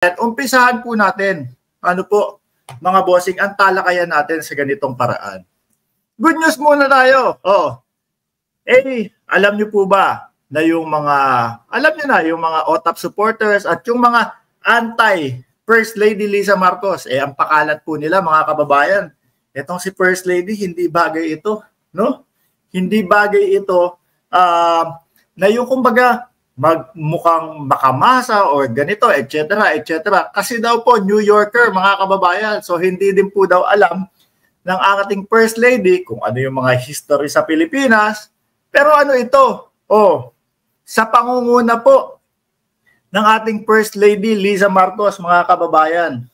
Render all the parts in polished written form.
At umpisahan po natin, ano po, mga bossing, ang talakayan natin sa ganitong paraan. Good news muna tayo. Alam niyo po ba na yung mga, alam niyo na, yung mga OTAP supporters at yung mga anti-First Lady Liza Marcos, ang pakalat po nila, mga kababayan. Itong si First Lady, hindi bagay ito, no? Hindi bagay ito na yung kumbaga, mukhang makamasa or ganito, etc., etc. Kasi daw po, New Yorker, mga kababayan. So, hindi din po daw alam ng ating First Lady kung ano yung mga history sa Pilipinas. Pero ano ito? Sa pangunguna po ng ating First Lady Liza Marcos, mga kababayan.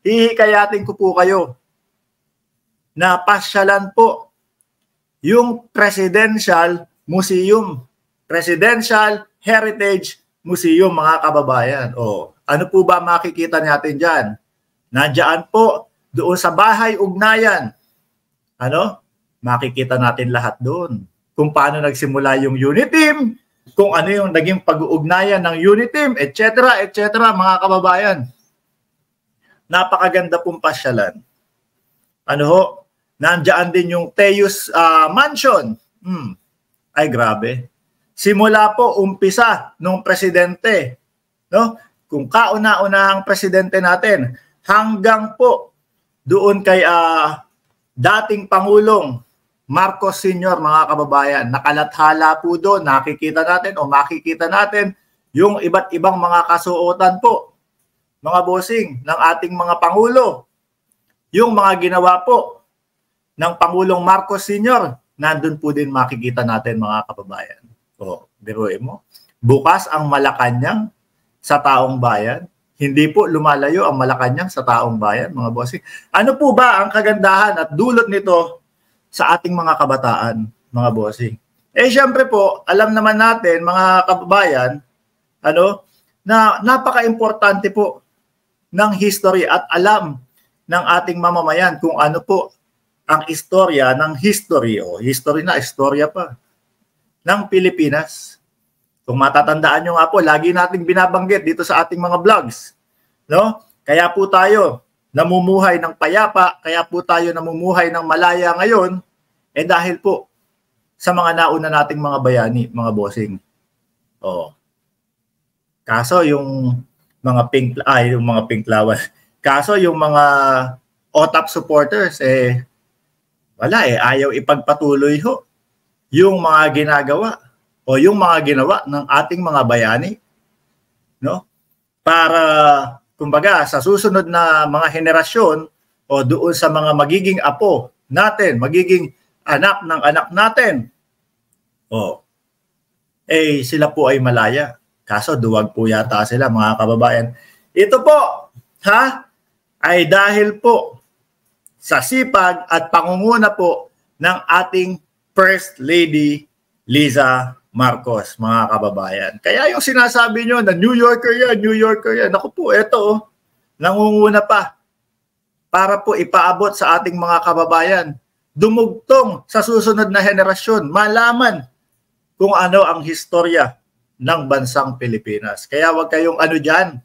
Hihikayatin ko po kayo na pasyalan po yung Presidential Museum, Presidential Heritage Museum, mga kababayan. Ano po ba makikita natin dyan? Nandiyan po doon sa bahay ugnayan. Makikita natin lahat doon. Kung paano nagsimula yung unit team, kung ano yung naging pag-uugnayan ng unit team, etc., etc., mga kababayan. Napakaganda pong pasyalan. Nandiyan din yung Teus Mansion. Ay, grabe. Simula po, umpisa nung presidente, no? Kung kauna-unahang presidente natin, hanggang po doon kay dating Pangulong Marcos Sr., mga kababayan, nakalathala po doon, nakikita natin o makikita natin yung iba't ibang mga kasuotan po, mga bossing, ng ating mga Pangulo. Yung mga ginawa po ng Pangulong Marcos Sr., nandun po din makikita natin, mga kababayan. Biruin mo. Bukas ang Malacanang sa taong bayan. Hindi po lumalayo ang Malacanang sa taong bayan, mga bossing. Ano po ba ang kagandahan at dulot nito sa ating mga kabataan, mga bossing? Syempre po, alam naman natin, mga kababayan, na napaka-importante po ng history at alam ng ating mamamayan kung ano po ang istorya ng history, history na, istorya pa, ng Pilipinas. Kung matatandaan nyo nga po, lagi nating binabanggit dito sa ating mga vlogs. No? Kaya po tayo namumuhay ng payapa, kaya po tayo namumuhay ng malaya ngayon, dahil po sa mga nauna nating mga bayani, mga bossing. Kaso yung mga pinklawan, kaso yung mga OTAP supporters, wala ayaw ipagpatuloy yung mga ginagawa o yung mga ginawa ng ating mga bayani, no? Para kumbaga sa susunod na mga henerasyon o doon sa mga magiging apo natin, magiging anak ng anak natin, sila po ay malaya. Kaso duwag po yata sila, mga kababayan. Ito po, ay dahil po sa sipag at pangunguna po ng ating First Lady Liza Marcos, mga kababayan. Kaya yung sinasabi nyo na New Yorker yan. Ako po, eto, nangunguna pa para po ipaabot sa ating mga kababayan. Dumugtong sa susunod na henerasyon, malaman kung ano ang historya ng bansang Pilipinas. Kaya wag kayong dyan.